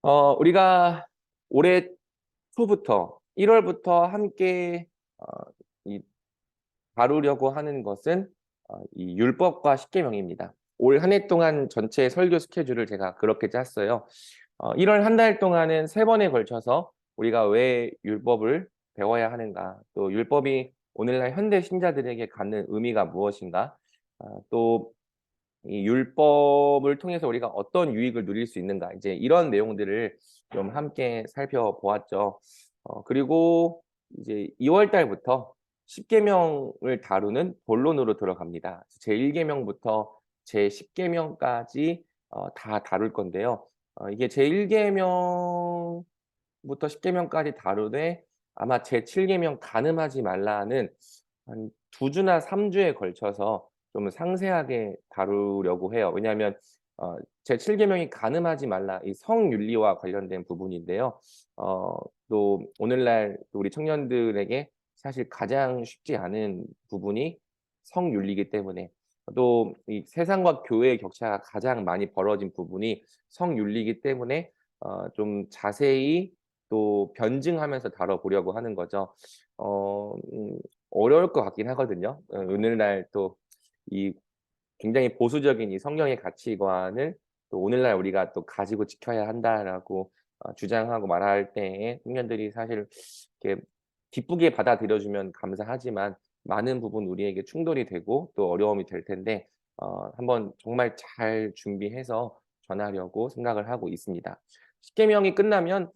우리가 올해 초부터 1월부터 함께 어 이 다루려고 하는 것은 이 율법과 십계명입니다. 올 한 해 동안 전체 설교 스케줄을 제가 그렇게 짰어요. 1월 한 달 동안은 3번에 걸쳐서 우리가 왜 율법을 배워야 하는가, 또 율법이 오늘날 현대 신자들에게 갖는 의미가 무엇인가, 또 이 율법을 통해서 우리가 어떤 유익을 누릴 수 있는가, 이제 이런 내용들을 좀 함께 살펴보았죠. 그리고 이제 2월 달부터 십계명을 다루는 본론으로 들어갑니다. 제1계명부터 제10계명까지 다 다룰 건데요. 이게 제1계명부터 10계명까지 다루되 아마 제7계명 간음하지 말라는 한 2주나 3주에 걸쳐서 좀 상세하게 다루려고 해요. 왜냐하면 제7계명이 간음하지 말라, 이 성윤리와 관련된 부분인데요. 또 오늘날 우리 청년들에게 사실 가장 쉽지 않은 부분이 성윤리이기 때문에, 또 이 세상과 교회의 격차가 가장 많이 벌어진 부분이 성윤리이기 때문에 좀 자세히 또 변증하면서 다뤄보려고 하는 거죠. 어 어려울 것 같긴 하거든요. 오늘날 또 이 굉장히 보수적인 이 성경의 가치관을 또 오늘날 우리가 또 가지고 지켜야 한다라고 주장하고 말할 때에 청년들이 사실 이렇게 기쁘게 받아들여 주면 감사하지만 많은 부분 우리에게 충돌이 되고 또 어려움이 될 텐데, 한번 정말 잘 준비해서 전하려고 생각을 하고 있습니다. 십계명이 끝나면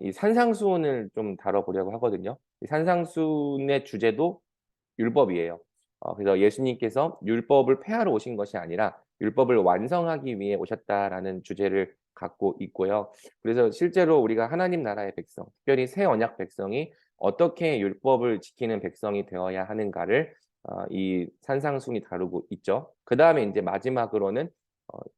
이 산상수훈을 좀 다뤄보려고 하거든요. 이 산상수훈의 주제도 율법이에요. 그래서 예수님께서 율법을 폐하러 오신 것이 아니라 율법을 완성하기 위해 오셨다라는 주제를 갖고 있고요. 그래서 실제로 우리가 하나님 나라의 백성, 특별히 새 언약 백성이 어떻게 율법을 지키는 백성이 되어야 하는가를 이 산상순이 다루고 있죠. 그다음에 이제 마지막으로는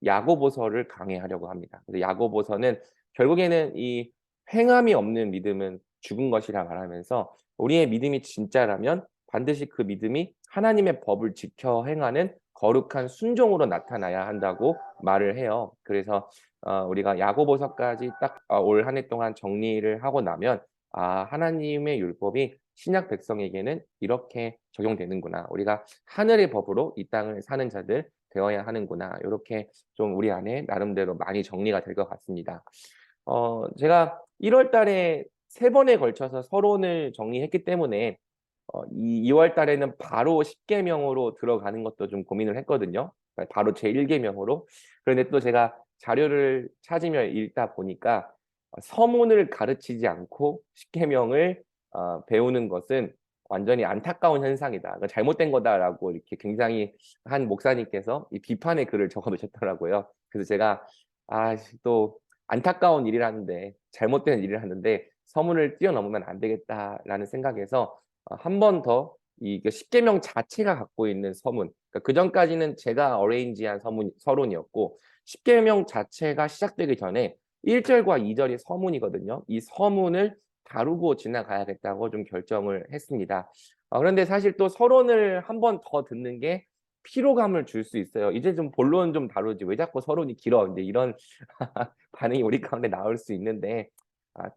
야고보서를 강해하려고 합니다. 그래서 야고보서는 결국에는 이 행함이 없는 믿음은 죽은 것이라 말하면서 우리의 믿음이 진짜라면 반드시 그 믿음이 하나님의 법을 지켜 행하는 거룩한 순종으로 나타나야 한다고 말을 해요. 그래서 우리가 야고보서까지 딱 올 한 해 동안 정리를 하고 나면 하나님의 율법이 신약 백성에게는 이렇게 적용되는구나, 우리가 하늘의 법으로 이 땅을 사는 자들 되어야 하는구나, 요렇게 좀 우리 안에 나름대로 많이 정리가 될 것 같습니다. 제가 1월 달에 3번에 걸쳐서 서론을 정리했기 때문에 이 2월 달에는 바로 십계명으로 들어가는 것도 좀 고민을 했거든요. 바로 제1계명으로. 그런데 또 제가 자료를 찾으며 읽다 보니까 서문을 가르치지 않고 십계명을 배우는 것은 완전히 안타까운 현상이다, 그러니까 잘못된 거다라고 이렇게 굉장히 한 목사님께서 이 비판의 글을 적어 놓으셨더라고요. 그래서 제가 또 안타까운 일이라는데, 잘못된 일이라는데 서문을 뛰어넘으면 안 되겠다라는 생각에서 한 번 더 이 십계명 자체가 갖고 있는 서문, 그러니까 그전까지는 제가 어레인지한 서론이었고 십계명 자체가 시작되기 전에 1절과 2절이 서문이거든요. 이 서문을 다루고 지나가야겠다고 좀 결정을 했습니다. 그런데 사실 또 서론을 한 번 더 듣는 게 피로감을 줄 수 있어요. 이제 좀 본론 좀 다루지 왜 자꾸 서론이 길어, 이제 이런 반응이 우리 가운데 나올 수 있는데,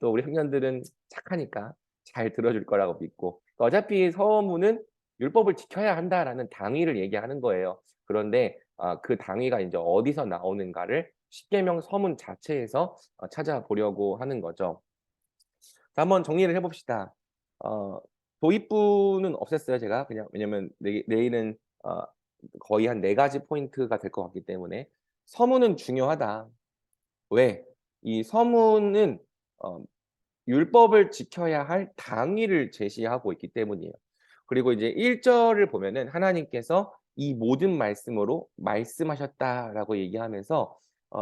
또 우리 청년들은 착하니까 잘 들어줄 거라고 믿고, 어차피 서문은 율법을 지켜야 한다라는 당위를 얘기하는 거예요. 그런데 그 당위가 이제 어디서 나오는가를 십계명 서문 자체에서 찾아보려고 하는 거죠. 자, 한번 정리를 해봅시다. 도입부는 없앴어요, 제가. 그냥 왜냐면 내일은 거의 한 4가지 포인트가 될 것 같기 때문에. 서문은 중요하다. 왜? 이 서문은 어 율법을 지켜야 할 당위를 제시하고 있기 때문이에요. 그리고 이제 1절을 보면은 하나님께서 이 모든 말씀으로 말씀하셨다라고 얘기하면서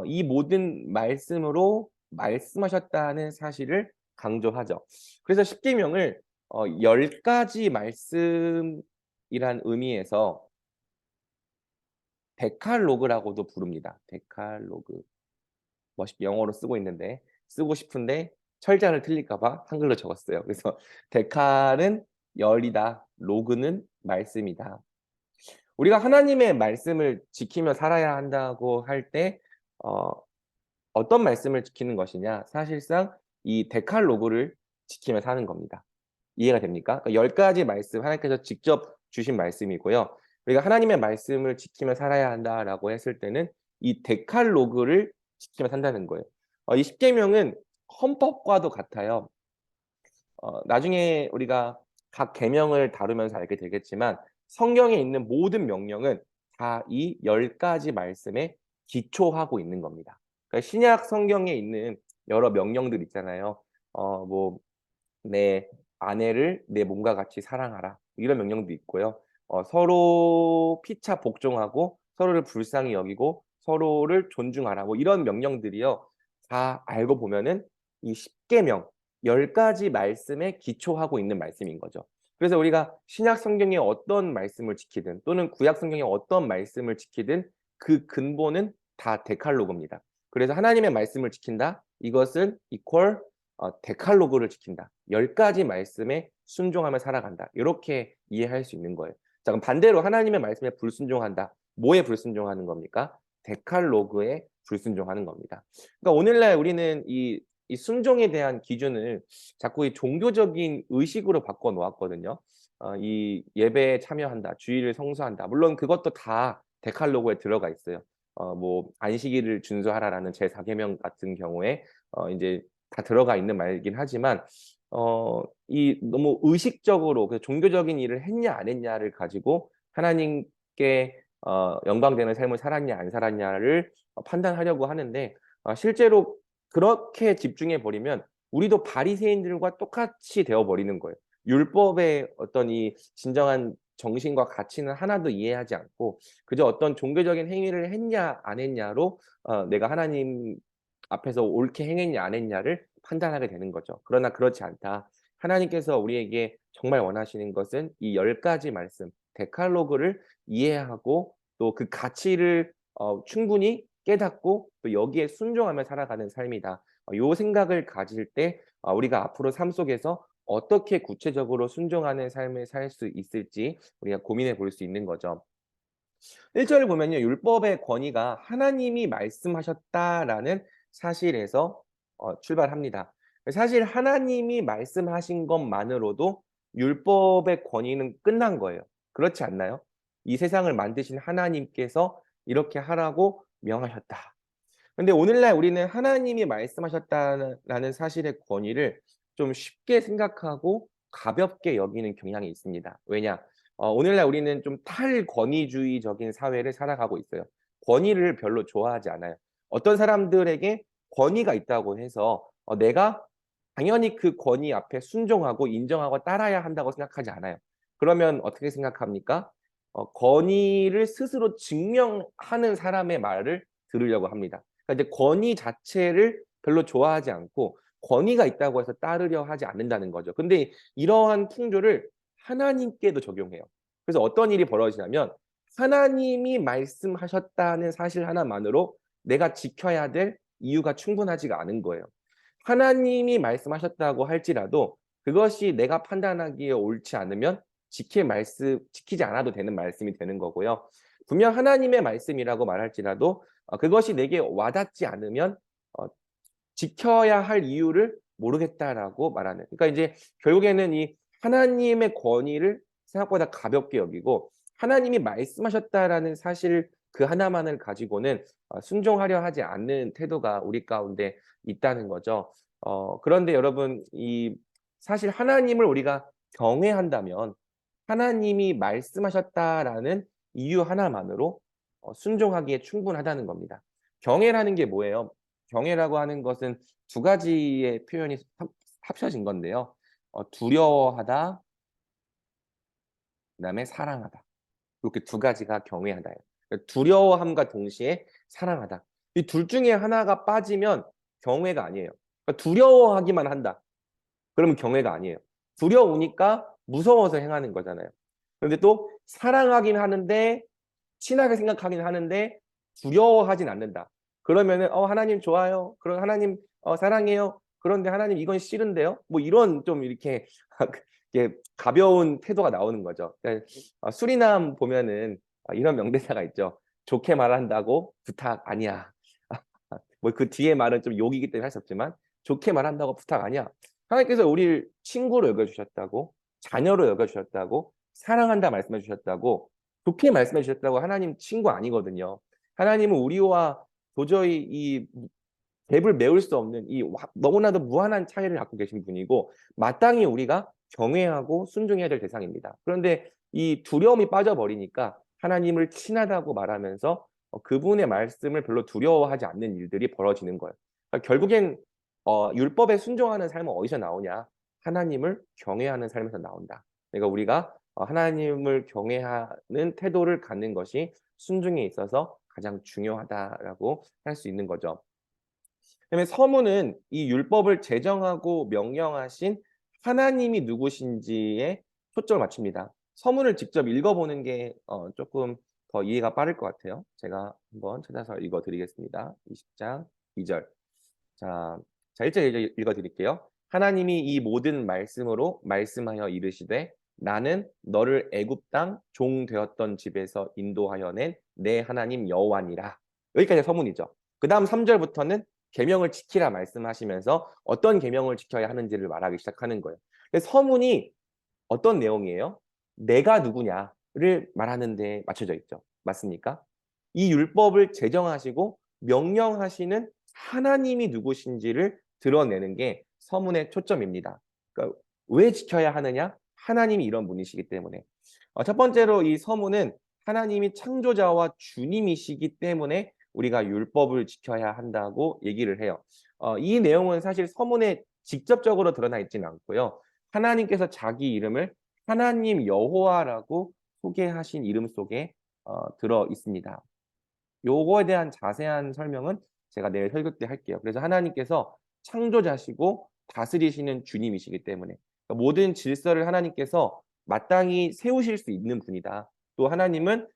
이 모든 말씀으로 말씀하셨다는 사실을 강조하죠. 그래서 십계명을 10가지 말씀이란 의미에서 데칼로그라고도 부릅니다. 데칼로그. 멋있게 영어로 쓰고 있는데, 쓰고 싶은데 철자를 틀릴까 봐 한글로 적었어요. 그래서 데칼은 열이다, 로그는 말씀이다. 우리가 하나님의 말씀을 지키며 살아야 한다고 할 때 어떤 말씀을 지키는 것이냐? 사실상 이 데칼로그를 지키며 사는 겁니다. 이해가 됩니까? 그러니까 10가지 말씀, 하나님께서 직접 주신 말씀이고요. 우리가 하나님의 말씀을 지키며 살아야 한다라고 했을 때는 이 데칼로그를 지키며 산다는 거예요. 이 십계명은 헌법과도 같아요. 나중에 우리가 각 계명을 다루면서 알게 되겠지만 성경에 있는 모든 명령은 다 이 10가지 말씀에 기초하고 있는 겁니다. 그러니까 신약 성경에 있는 여러 명령들 있잖아요. 뭐 내 아내를 내 몸과 같이 사랑하라. 이런 명령도 있고요. 서로 피차 복종하고 서로를 불쌍히 여기고 서로를 존중하라. 뭐 이런 명령들이요. 다 알고 보면은 이 십계명 10가지 말씀에 기초하고 있는 말씀인 거죠. 그래서 우리가 신약 성경의 어떤 말씀을 지키든 또는 구약 성경의 어떤 말씀을 지키든 그 근본은 다 데칼로그입니다. 그래서 하나님의 말씀을 지킨다. 이것은 이퀄 데칼로그를 지킨다. 10가지 말씀에 순종하며 살아간다. 이렇게 이해할 수 있는 거예요. 자, 그럼 반대로 하나님의 말씀에 불순종한다. 뭐에 불순종하는 겁니까? 데칼로그에 불순종하는 겁니다. 그러니까 오늘날 우리는 이 순종에 대한 기준을 자꾸 이 종교적인 의식으로 바꿔 놓았거든요. 이 예배에 참여한다, 주일을 성수한다. 물론 그것도 다 데칼로그에 들어가 있어요. 뭐 안식일을 준수하라라는 제4계명 같은 경우에 이제 다 들어가 있는 말이긴 하지만 이 너무 의식적으로 그 종교적인 일을 했냐 안 했냐를 가지고 하나님께 영광되는 삶을 살았냐 안 살았냐를 판단하려고 하는데 실제로 그렇게 집중해 버리면 우리도 바리새인들과 똑같이 되어 버리는 거예요. 율법의 어떤 이 진정한 정신과 가치는 하나도 이해하지 않고 그저 어떤 종교적인 행위를 했냐 안 했냐로 내가 하나님 앞에서 옳게 행했냐 안 했냐를 판단하게 되는 거죠. 그러나 그렇지 않다. 하나님께서 우리에게 정말 원하시는 것은 이 10가지 말씀, 데칼로그를 이해하고 또 그 가치를 충분히 깨닫고 또 여기에 순종하며 살아가는 삶이다. 요 생각을 가질 때 우리가 앞으로 삶 속에서 어떻게 구체적으로 순종하는 삶을 살 수 있을지 우리가 고민해 볼 수 있는 거죠. 1절을 보면요. 율법의 권위가 하나님이 말씀하셨다라는 사실에서 출발합니다. 사실 하나님이 말씀하신 것만으로도 율법의 권위는 끝난 거예요. 그렇지 않나요? 이 세상을 만드신 하나님께서 이렇게 하라고 명하셨다. 근데 오늘날 우리는 하나님이 말씀하셨다라는 사실의 권위를 좀 쉽게 생각하고 가볍게 여기는 경향이 있습니다. 왜냐? 오늘날 우리는 좀 탈권위주의적인 사회를 살아가고 있어요. 권위를 별로 좋아하지 않아요. 어떤 사람들에게 권위가 있다고 해서 내가 당연히 그 권위 앞에 순종하고 인정하고 따라야 한다고 생각하지 않아요. 그러면 어떻게 생각합니까? 권위를 스스로 증명하는 사람의 말을 들으려고 합니다. 그러니까 이제 권위 자체를 별로 좋아하지 않고 권위가 있다고 해서 따르려 하지 않는다는 거죠. 근데 이러한 풍조를 하나님께도 적용해요. 그래서 어떤 일이 벌어지냐면 하나님이 말씀하셨다는 사실 하나만으로 내가 지켜야 될 이유가 충분하지가 않은 거예요. 하나님이 말씀하셨다고 할지라도 그것이 내가 판단하기에 옳지 않으면 지키지 않아도 되는 말씀이 되는 거고요. 분명 하나님의 말씀이라고 말할지라도 그것이 내게 와닿지 않으면 지켜야 할 이유를 모르겠다라고 말하는. 그러니까 이제 결국에는 이 하나님의 권위를 생각보다 가볍게 여기고 하나님이 말씀하셨다라는 사실 그 하나만을 가지고는 순종하려 하지 않는 태도가 우리 가운데 있다는 거죠. 그런데 여러분 이 사실 하나님을 우리가 경외한다면 하나님이 말씀하셨다라는 이유 하나만으로 순종하기에 충분하다는 겁니다. 경외라는 게 뭐예요? 경외라고 하는 것은 두 가지의 표현이 합쳐진 건데요. 두려워하다, 그다음에 사랑하다. 이렇게 두 가지가 경외하다예요. 두려워함과 동시에 사랑하다. 이 둘 중에 하나가 빠지면 경외가 아니에요. 그러니까 두려워하기만 한다. 그러면 경외가 아니에요. 두려우니까 무서워서 행하는 거잖아요. 그런데 또 사랑하긴 하는데 친하게 생각하긴 하는데 두려워하진 않는다. 그러면은 하나님 좋아요. 그럼 하나님 사랑해요. 그런데 하나님 이건 싫은데요. 뭐 이런 좀 이렇게 이게 가벼운 태도가 나오는 거죠. 그러니까 수리남 보면은 이런 명대사가 있죠. 좋게 말한다고 부탁 아니야. 뭐 그 뒤에 말은 좀 욕이기 때문에 할 수 없지만 좋게 말한다고 부탁 아니야. 하나님께서 우리를 친구로 여겨주셨다고, 자녀로 여겨주셨다고, 사랑한다 말씀해 주셨다고, 좋게 말씀해 주셨다고 하나님 친구 아니거든요. 하나님은 우리와 도저히 이 갭을 메울 수 없는 이 너무나도 무한한 차이를 갖고 계신 분이고 마땅히 우리가 경외하고 순종해야 될 대상입니다. 그런데 이 두려움이 빠져버리니까 하나님을 친하다고 말하면서 그분의 말씀을 별로 두려워하지 않는 일들이 벌어지는 거예요. 그러니까 결국엔 율법에 순종하는 삶은 어디서 나오냐? 하나님을 경외하는 삶에서 나온다. 그러니까 우리가 하나님을 경외하는 태도를 갖는 것이 순종에 있어서 가장 중요하다라고 할 수 있는 거죠. 그다음에 서문은 이 율법을 제정하고 명령하신 하나님이 누구신지에 초점을 맞춥니다. 서문을 직접 읽어보는 게 조금 더 이해가 빠를 것 같아요. 제가 한번 찾아서 읽어드리겠습니다. 20장 2절. 자, 1절 읽어드릴게요. 하나님이 이 모든 말씀으로 말씀하여 이르시되 나는 너를 애굽 땅 종 되었던 집에서 인도하여 낸 내 하나님 여호와니라. 여기까지 서문이죠. 그 다음 3절부터는 계명을 지키라 말씀하시면서 어떤 계명을 지켜야 하는지를 말하기 시작하는 거예요. 서문이 어떤 내용이에요? 내가 누구냐를 말하는 데 맞춰져 있죠. 맞습니까? 이 율법을 제정하시고 명령하시는 하나님이 누구신지를 드러내는 게 서문의 초점입니다. 그러니까 왜 지켜야 하느냐? 하나님이 이런 분이시기 때문에. 첫 번째로 이 서문은 하나님이 창조자와 주님이시기 때문에 우리가 율법을 지켜야 한다고 얘기를 해요. 이 내용은 사실 서문에 직접적으로 드러나 있지는 않고요. 하나님께서 자기 이름을 하나님 여호와라고 소개하신 이름 속에 들어 있습니다. 요거에 대한 자세한 설명은 제가 내일 설교 때 할게요. 그래서 하나님께서 창조자시고 다스리시는 주님이시기 때문에 그러니까 모든 질서를 하나님께서 마땅히 세우실 수 있는 분이다. 또 하나님은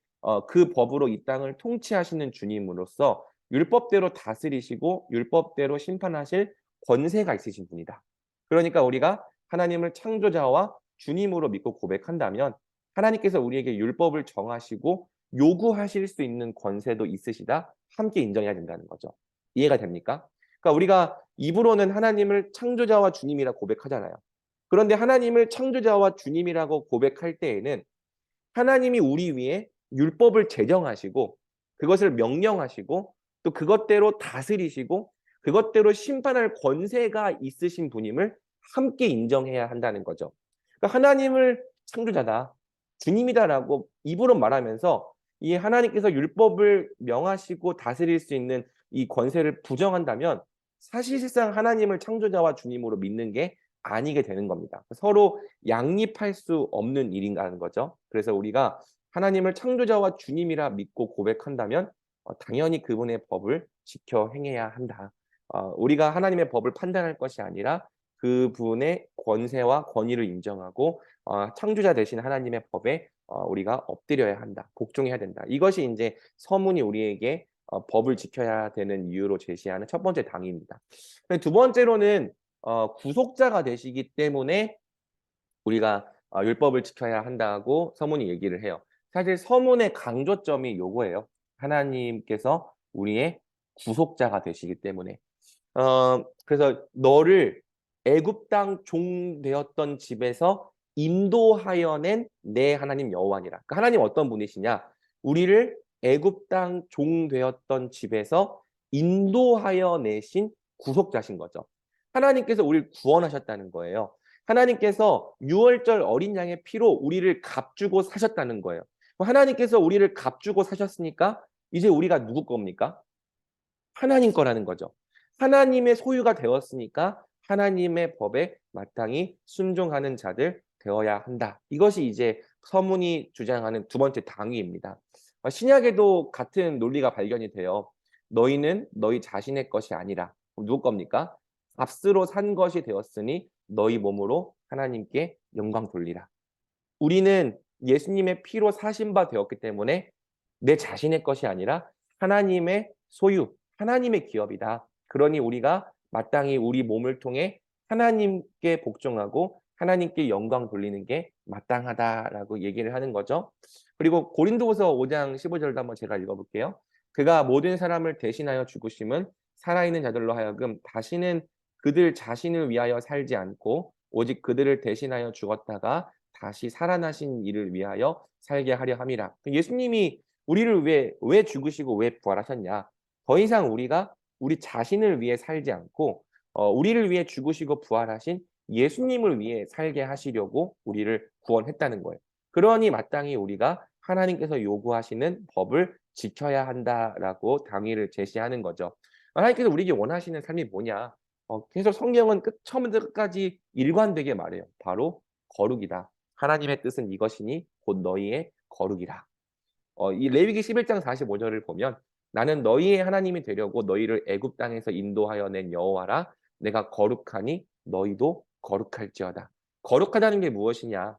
그 법으로 이 땅을 통치하시는 주님으로서 율법대로 다스리시고 율법대로 심판하실 권세가 있으신 분이다. 그러니까 우리가 하나님을 창조자와 주님으로 믿고 고백한다면 하나님께서 우리에게 율법을 정하시고 요구하실 수 있는 권세도 있으시다. 함께 인정해야 된다는 거죠. 이해가 됩니까? 그러니까 우리가 입으로는 하나님을 창조자와 주님이라 고백하잖아요. 그런데 하나님을 창조자와 주님이라고 고백할 때에는 하나님이 우리 위에 율법을 제정하시고 그것을 명령하시고 또 그것대로 다스리시고 그것대로 심판할 권세가 있으신 분임을 함께 인정해야 한다는 거죠. 그러니까 하나님을 창조자다, 주님이다라고 입으로 말하면서 이 하나님께서 율법을 명하시고 다스릴 수 있는 이 권세를 부정한다면 사실상 하나님을 창조자와 주님으로 믿는 게 아니게 되는 겁니다. 서로 양립할 수 없는 일인가는 거죠. 그래서 우리가 하나님을 창조자와 주님이라 믿고 고백한다면 당연히 그분의 법을 지켜 행해야 한다. 우리가 하나님의 법을 판단할 것이 아니라 그분의 권세와 권위를 인정하고 창조자 되신 하나님의 법에 우리가 엎드려야 한다. 복종해야 된다. 이것이 이제 서문이 우리에게 법을 지켜야 되는 이유로 제시하는 첫 번째 당위입니다. 두 번째로는 구속자가 되시기 때문에 우리가 율법을 지켜야 한다고 서문이 얘기를 해요. 사실 서문의 강조점이 요거예요. 하나님께서 우리의 구속자가 되시기 때문에. 그래서 너를 애굽 땅 종 되었던 집에서 인도하여 낸 내 하나님 여호와니라. 그러니까 하나님 어떤 분이시냐? 우리를 애굽 땅 종 되었던 집에서 인도하여 내신 구속자신 거죠. 하나님께서 우리를 구원하셨다는 거예요. 하나님께서 유월절 어린 양의 피로 우리를 값주고 사셨다는 거예요. 하나님께서 우리를 값주고 사셨으니까 이제 우리가 누구 겁니까? 하나님 거라는 거죠. 하나님의 소유가 되었으니까 하나님의 법에 마땅히 순종하는 자들 되어야 한다. 이것이 이제 서문이 주장하는 두 번째 당위입니다. 신약에도 같은 논리가 발견이 돼요. 너희는 너희 자신의 것이 아니라 누구 겁니까? 값으로 산 것이 되었으니 너희 몸으로 하나님께 영광 돌리라. 우리는 예수님의 피로 사신 바 되었기 때문에 내 자신의 것이 아니라 하나님의 소유, 하나님의 기업이다. 그러니 우리가 마땅히 우리 몸을 통해 하나님께 복종하고 하나님께 영광 돌리는 게 마땅하다라고 얘기를 하는 거죠. 그리고 고린도후서 5장 15절도 한번 제가 읽어볼게요. 그가 모든 사람을 대신하여 죽으심은 살아있는 자들로 하여금 다시는 그들 자신을 위하여 살지 않고 오직 그들을 대신하여 죽었다가 다시 살아나신 이를 위하여 살게 하려 함이라. 예수님이 우리를 왜 죽으시고 왜 부활하셨냐? 더 이상 우리가 우리 자신을 위해 살지 않고 우리를 위해 죽으시고 부활하신 예수님을 위해 살게 하시려고 우리를 구원했다는 거예요. 그러니 마땅히 우리가 하나님께서 요구하시는 법을 지켜야 한다라고 당위를 제시하는 거죠. 하나님께서 우리에게 원하시는 삶이 뭐냐? 계속 성경은 처음부터 끝까지 일관되게 말해요. 바로 거룩이다. 하나님의 뜻은 이것이니 곧 너희의 거룩이라. 이 레위기 11장 45절을 보면 나는 너희의 하나님이 되려고 너희를 애굽 땅에서 인도하여 낸 여호와라. 내가 거룩하니 너희도 거룩할지어다. 거룩하다는 게 무엇이냐?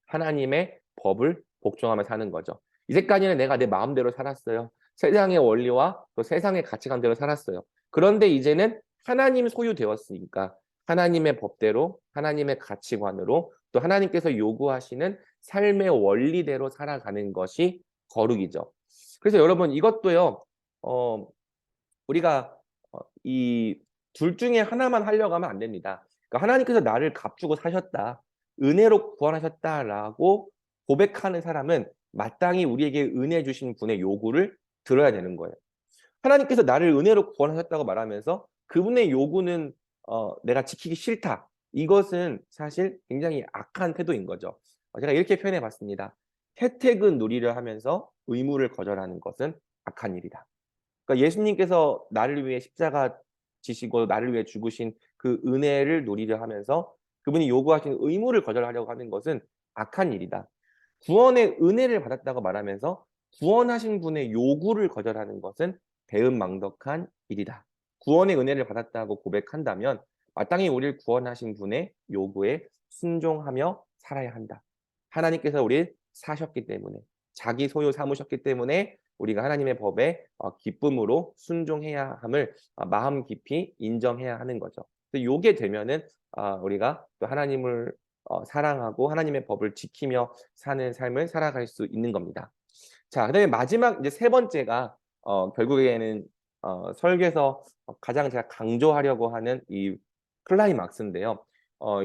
하나님의 법을 복종하며 사는 거죠. 이제까지는 내가 내 마음대로 살았어요. 세상의 원리와 또 세상의 가치관대로 살았어요. 그런데 이제는 하나님 소유되었으니까 하나님의 법대로, 하나님의 가치관으로, 또 하나님께서 요구하시는 삶의 원리대로 살아가는 것이 거룩이죠. 그래서 여러분 이것도요. 우리가 이 둘 중에 하나만 하려고 하면 안 됩니다. 그러니까 하나님께서 나를 값주고 사셨다. 은혜로 구원하셨다라고 고백하는 사람은 마땅히 우리에게 은혜 주신 분의 요구를 들어야 되는 거예요. 하나님께서 나를 은혜로 구원하셨다고 말하면서 그분의 요구는 내가 지키기 싫다. 이것은 사실 굉장히 악한 태도인 거죠. 제가 이렇게 표현해 봤습니다. 혜택은 누리려 하면서 의무를 거절하는 것은 악한 일이다. 그러니까 예수님께서 나를 위해 십자가 지시고 나를 위해 죽으신 그 은혜를 누리려 하면서 그분이 요구하신 의무를 거절하려고 하는 것은 악한 일이다. 구원의 은혜를 받았다고 말하면서 구원하신 분의 요구를 거절하는 것은 배은망덕한 일이다. 구원의 은혜를 받았다고 고백한다면 마땅히 우리를 구원하신 분의 요구에 순종하며 살아야 한다. 하나님께서 우리를 사셨기 때문에 자기 소유 삼으셨기 때문에 우리가 하나님의 법에 기쁨으로 순종해야 함을 마음 깊이 인정해야 하는 거죠. 요게 되면은 우리가 또 하나님을 사랑하고 하나님의 법을 지키며 사는 삶을 살아갈 수 있는 겁니다. 자, 그다음에 마지막 이제 세 번째가 결국에는 설교에서 가장 제가 강조하려고 하는 이 클라이막스인데요.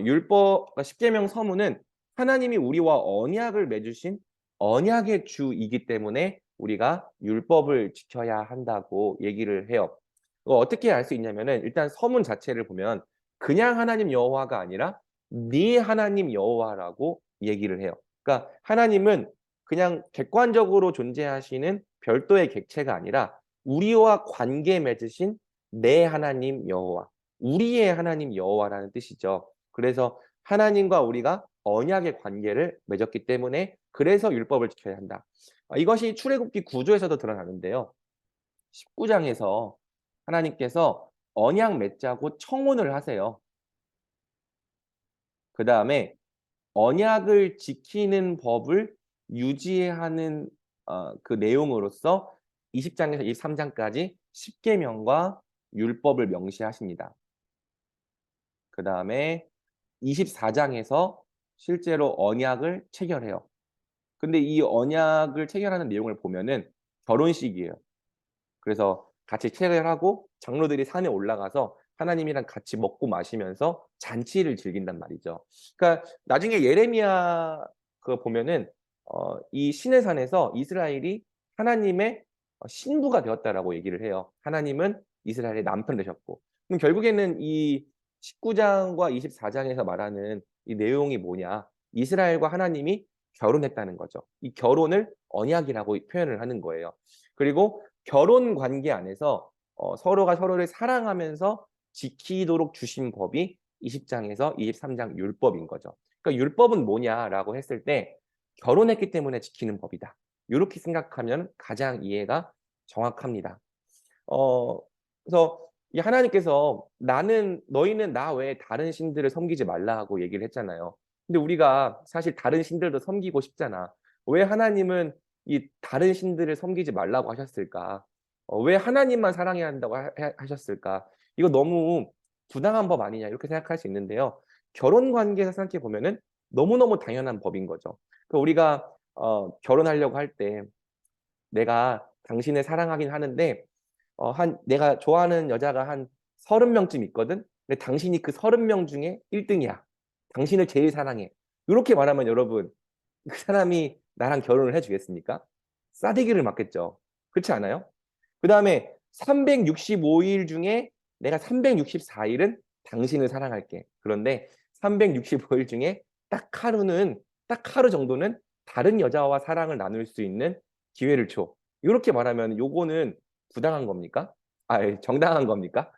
율법 십계명 서문은 하나님이 우리와 언약을 맺으신 언약의 주이기 때문에 우리가 율법을 지켜야 한다고 얘기를 해요. 어떻게 알 수 있냐면은 일단 서문 자체를 보면 그냥 하나님 여호와가 아니라 네 하나님 여호와라고 얘기를 해요. 그러니까 하나님은 그냥 객관적으로 존재하시는 별도의 객체가 아니라 우리와 관계 맺으신 내 하나님 여호와, 우리의 하나님 여호와라는 뜻이죠. 그래서 하나님과 우리가 언약의 관계를 맺었기 때문에 그래서 율법을 지켜야 한다. 이것이 출애굽기 9조에서도 드러나는데요. 19장에서 하나님께서 언약 맺자고 청혼을 하세요. 그 다음에 언약을 지키는 법을 유지하는 그 내용으로서 20장에서 23장까지 십계명과 율법을 명시하십니다. 그 다음에 24장에서 실제로 언약을 체결해요. 근데 이 언약을 체결하는 내용을 보면은 결혼식이에요. 그래서 같이 체결하고 장로들이 산에 올라가서 하나님이랑 같이 먹고 마시면서 잔치를 즐긴단 말이죠. 그러니까 나중에 예레미야 그 보면은 이 시내산에서 이스라엘이 하나님의 신부가 되었다라고 얘기를 해요. 하나님은 이스라엘의 남편 되셨고. 그럼 결국에는 이 19장과 24장에서 말하는 이 내용이 뭐냐? 이스라엘과 하나님이 결혼했다는 거죠. 이 결혼을 언약이라고 표현을 하는 거예요. 그리고 결혼 관계 안에서 서로가 서로를 사랑하면서 지키도록 주신 법이 20장에서 23장 율법인 거죠. 그러니까 율법은 뭐냐라고 했을 때 결혼했기 때문에 지키는 법이다. 이렇게 생각하면 가장 이해가 정확합니다. 그래서 이 하나님께서 너희는 나 외에 다른 신들을 섬기지 말라 하고 얘기를 했잖아요. 근데 우리가 사실 다른 신들도 섬기고 싶잖아. 왜 하나님은 이 다른 신들을 섬기지 말라고 하셨을까? 왜 하나님만 사랑해야 한다고 하셨을까? 이거 너무 부당한 법 아니냐 이렇게 생각할 수 있는데요. 결혼 관계에서 생각해 보면은 너무너무 당연한 법인 거죠. 그러니까 우리가 결혼하려고 할 때 내가 당신을 사랑하긴 하는데 내가 좋아하는 여자가 한 30명쯤 있거든. 근데 당신이 그 30명 중에 1등이야. 당신을 제일 사랑해. 이렇게 말하면 여러분, 그 사람이 나랑 결혼을 해주겠습니까? 싸대기를 맞겠죠. 그렇지 않아요? 그 다음에 365일 중에 내가 364일은 당신을 사랑할게. 그런데 365일 중에 딱 하루 정도는 다른 여자와 사랑을 나눌 수 있는 기회를 줘. 이렇게 말하면 요거는 부당한 겁니까? 정당한 겁니까?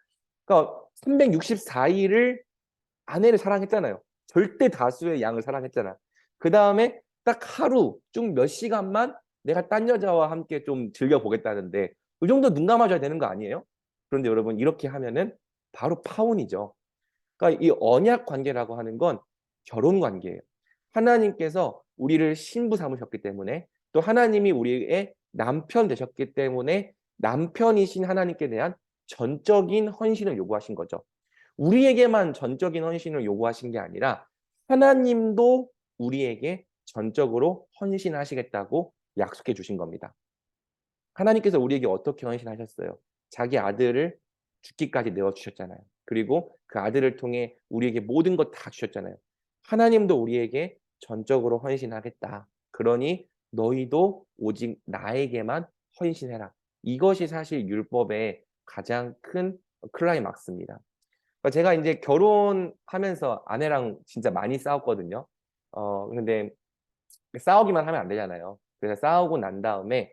그러니까 364일을 아내를 사랑했잖아요. 절대 다수의 양을 사랑했잖아. 그 다음에 딱 하루 좀 몇 시간만 내가 딴 여자와 함께 좀 즐겨보겠다는데 이 정도 눈 감아줘야 되는 거 아니에요? 그런데 여러분 이렇게 하면은 바로 파혼이죠. 그러니까 이 언약 관계라고 하는 건 결혼 관계예요. 하나님께서 우리를 신부 삼으셨기 때문에 또 하나님이 우리의 남편 되셨기 때문에 남편이신 하나님께 대한 전적인 헌신을 요구하신 거죠. 우리에게만 전적인 헌신을 요구하신 게 아니라 하나님도 우리에게 전적으로 헌신하시겠다고 약속해 주신 겁니다. 하나님께서 우리에게 어떻게 헌신하셨어요? 자기 아들을 죽기까지 내어주셨잖아요. 그리고 그 아들을 통해 우리에게 모든 것 다 주셨잖아요. 하나님도 우리에게 전적으로 헌신하겠다. 그러니 너희도 오직 나에게만 헌신해라. 이것이 사실 율법의 가장 큰 클라이막스입니다. 제가 이제 결혼하면서 아내랑 진짜 많이 싸웠거든요. 근데 싸우기만 하면 안 되잖아요. 그래서 싸우고 난 다음에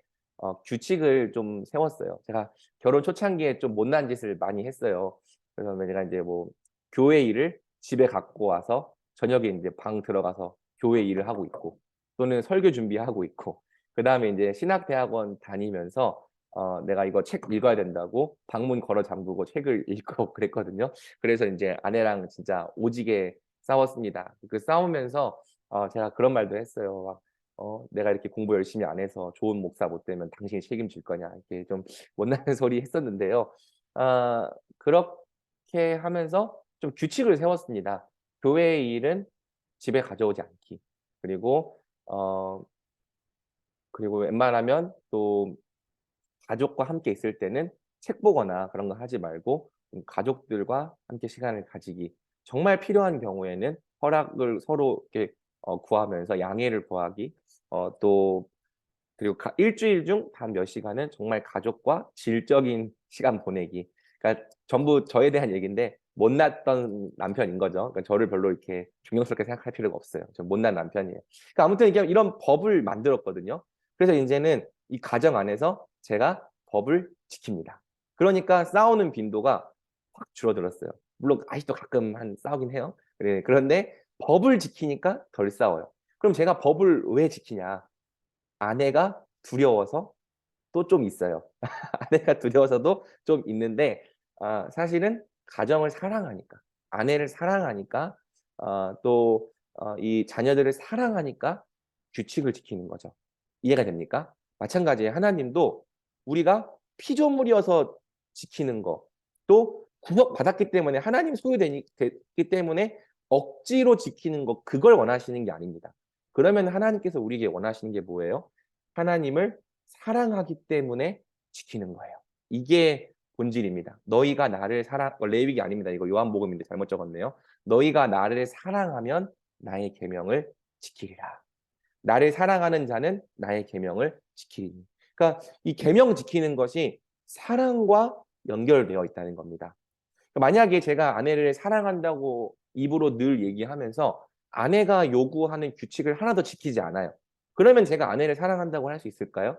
규칙을 좀 세웠어요. 제가 결혼 초창기에 좀 못난 짓을 많이 했어요. 그래서 제가 이제 뭐 교회 일을 집에 갖고 와서 저녁에 이제 방 들어가서 교회 일을 하고 있고 또는 설교 준비하고 있고 그 다음에 이제 신학대학원 다니면서 내가 이거 책 읽어야 된다고 방문 걸어 잠그고 책을 읽고 그랬거든요. 그래서 이제 아내랑 진짜 오지게 싸웠습니다. 그 싸우면서 제가 그런 말도 했어요. 막, 내가 이렇게 공부 열심히 안 해서 좋은 목사 못 되면 당신이 책임질 거냐. 이렇게 좀 못난 소리 했었는데요. 그렇게 하면서 좀 규칙을 세웠습니다. 교회 일은 집에 가져오지 않기. 그리고, 그리고 웬만하면 또 가족과 함께 있을 때는 책 보거나 그런 거 하지 말고 가족들과 함께 시간을 가지기. 정말 필요한 경우에는 허락을 서로 이렇게 구하면서 양해를 구하기. 또 그리고 일주일 중 단 몇 시간은 정말 가족과 질적인 시간 보내기. 그러니까 전부 저에 대한 얘기인데 못났던 남편인 거죠. 그러니까 저를 별로 이렇게 중용스럽게 생각할 필요가 없어요. 저 못난 남편이에요. 그러니까 아무튼 이게 이런 법을 만들었거든요. 그래서 이제는 이 가정 안에서 제가 법을 지킵니다. 그러니까 싸우는 빈도가 확 줄어들었어요. 물론 아직도 가끔 싸우긴 해요. 그런데 법을 지키니까 덜 싸워요. 그럼 제가 법을 왜 지키냐? 아내가 두려워서 또 좀 있어요. 아내가 두려워서도 좀 있는데 사실은 가정을 사랑하니까, 아내를 사랑하니까 또 이 자녀들을 사랑하니까 규칙을 지키는 거죠. 이해가 됩니까? 마찬가지에 하나님도 우리가 피조물이어서 지키는 거, 또 구속받았기 때문에 하나님 소유되기 때문에 억지로 지키는 거, 그걸 원하시는 게 아닙니다. 그러면 하나님께서 우리에게 원하시는 게 뭐예요? 하나님을 사랑하기 때문에 지키는 거예요. 이게 본질입니다. 너희가 나를 레위기 아닙니다. 이거 요한복음인데 잘못 적었네요. 너희가 나를 사랑하면 나의 계명을 지키리라. 나를 사랑하는 자는 나의 계명을 지키리니. 그러니까 이 계명 지키는 것이 사랑과 연결되어 있다는 겁니다. 만약에 제가 아내를 사랑한다고 입으로 늘 얘기하면서 아내가 요구하는 규칙을 하나도 지키지 않아요. 그러면 제가 아내를 사랑한다고 할 수 있을까요?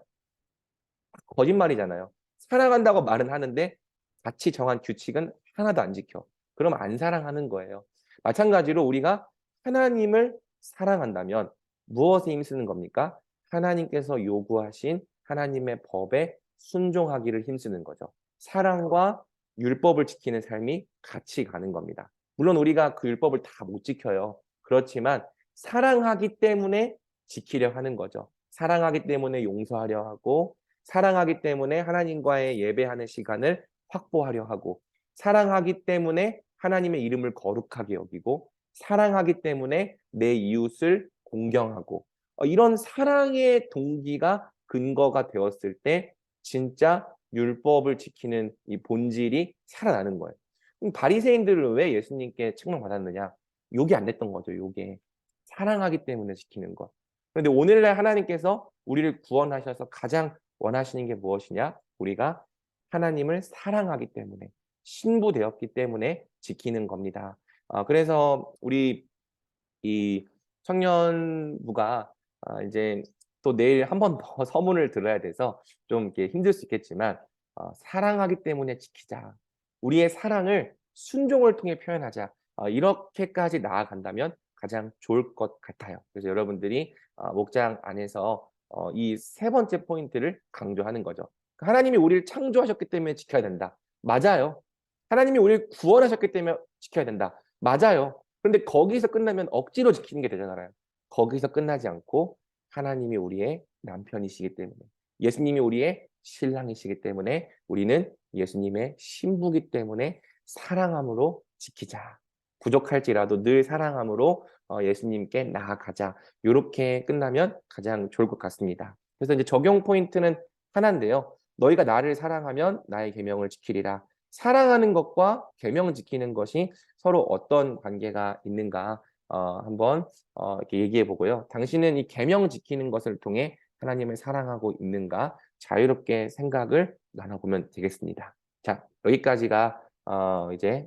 거짓말이잖아요. 사랑한다고 말은 하는데 같이 정한 규칙은 하나도 안 지켜. 그럼 안 사랑하는 거예요. 마찬가지로 우리가 하나님을 사랑한다면 무엇에 힘쓰는 겁니까? 하나님께서 요구하신 하나님의 법에 순종하기를 힘쓰는 거죠. 사랑과 율법을 지키는 삶이 같이 가는 겁니다. 물론 우리가 그 율법을 다 못 지켜요. 그렇지만 사랑하기 때문에 지키려 하는 거죠. 사랑하기 때문에 용서하려 하고 사랑하기 때문에 하나님과의 예배하는 시간을 확보하려 하고 사랑하기 때문에 하나님의 이름을 거룩하게 여기고 사랑하기 때문에 내 이웃을 공경하고 이런 사랑의 동기가 근거가 되었을 때 진짜 율법을 지키는 이 본질이 살아나는 거예요. 그럼 바리새인들은 왜 예수님께 책망받았느냐? 요게 안 됐던 거죠. 요게 사랑하기 때문에 지키는 것. 그런데 오늘날 하나님께서 우리를 구원하셔서 가장 원하시는 게 무엇이냐? 우리가 하나님을 사랑하기 때문에 신부되었기 때문에 지키는 겁니다. 그래서 우리 이 청년부가 이제 또 내일 한 번 더 서문을 들어야 돼서 좀 이렇게 힘들 수 있겠지만 사랑하기 때문에 지키자. 우리의 사랑을 순종을 통해 표현하자. 이렇게까지 나아간다면 가장 좋을 것 같아요. 그래서 여러분들이 목장 안에서 이 세 번째 포인트를 강조하는 거죠. 하나님이 우리를 창조하셨기 때문에 지켜야 된다. 맞아요. 하나님이 우리를 구원하셨기 때문에 지켜야 된다. 맞아요. 그런데 거기서 끝나면 억지로 지키는 게 되잖아요. 거기서 끝나지 않고 하나님이 우리의 남편이시기 때문에, 예수님이 우리의 신랑이시기 때문에, 우리는 예수님의 신부기 때문에 사랑함으로 지키자. 부족할지라도 늘 사랑함으로 예수님께 나아가자. 이렇게 끝나면 가장 좋을 것 같습니다. 그래서 이제 적용 포인트는 하나인데요. 너희가 나를 사랑하면 나의 계명을 지키리라. 사랑하는 것과 계명 지키는 것이 서로 어떤 관계가 있는가 한번 이렇게 얘기해 보고요. 당신은 이 계명 지키는 것을 통해 하나님을 사랑하고 있는가 자유롭게 생각을 나눠보면 되겠습니다. 자, 여기까지가 이제